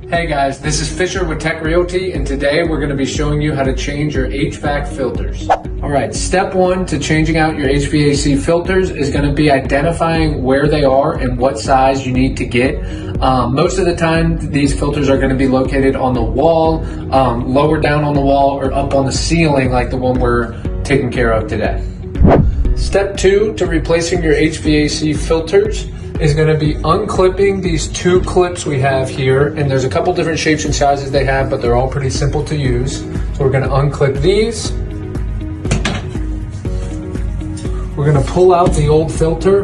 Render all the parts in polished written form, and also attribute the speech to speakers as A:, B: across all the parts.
A: Hey guys, this is Fisher with Tech Realty, and today we're going to be showing you how to change your HVAC filters. Alright, step one to changing out your HVAC filters is going to be identifying where they are and what size you need to get. Most of the time, these filters are going to be located on the wall, lower down on the wall, or up on the ceiling like the one we're taking care of today. Step two to replacing your HVAC filters is going to be unclipping these two clips we have here, and there's a couple different shapes and sizes they have, but they're all pretty simple to use. So we're going to unclip these. We're going to pull out the old filter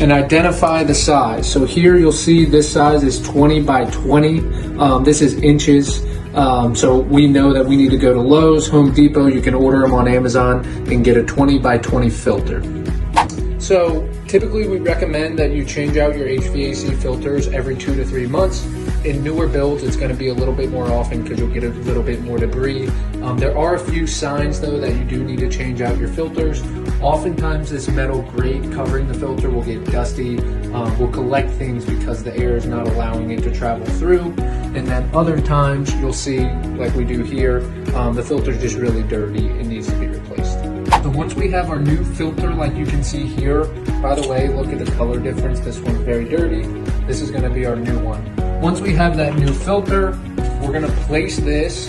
A: and identify the size. So here you'll see this size is 20 by 20. This is inches. So we know that we need to go to Lowe's, Home Depot. You can order them on Amazon and get a 20 by 20 filter. So typically we recommend that you change out your HVAC filters every 2 to 3 months. In newer builds, it's going to be a little bit more often because you'll get a little bit more debris. There are a few signs though that you do need to change out your filters. Oftentimes this metal grate covering the filter will get dusty, will collect things because the air is not allowing it to travel through. And then other times you'll see, like we do here, the filter's just really dirty and needs to be replaced. So once we have our new filter, like you can see here, by the way, look at the color difference. This one's very dirty. This is going to be our new one. Once we have that new filter, we're going to place this.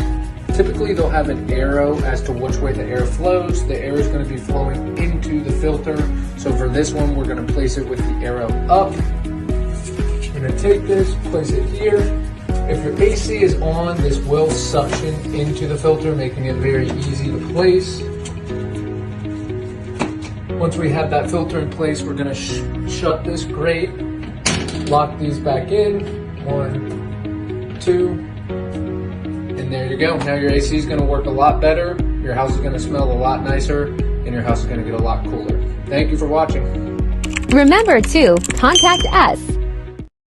A: Typically they'll have an arrow as to which way the air flows. The air is going to be flowing into the filter. So for this one, we're going to place it with the arrow up. I'm going to take this, place it here. If your AC is on, this will suction into the filter, making it very easy to place. Once we have that filter in place, we're going to shut this grate, lock these back in. 1, 2, and there you go. Now your AC is going to work a lot better, your house is going to smell a lot nicer, and your house is going to get a lot cooler. Thank you for watching.
B: Remember to contact us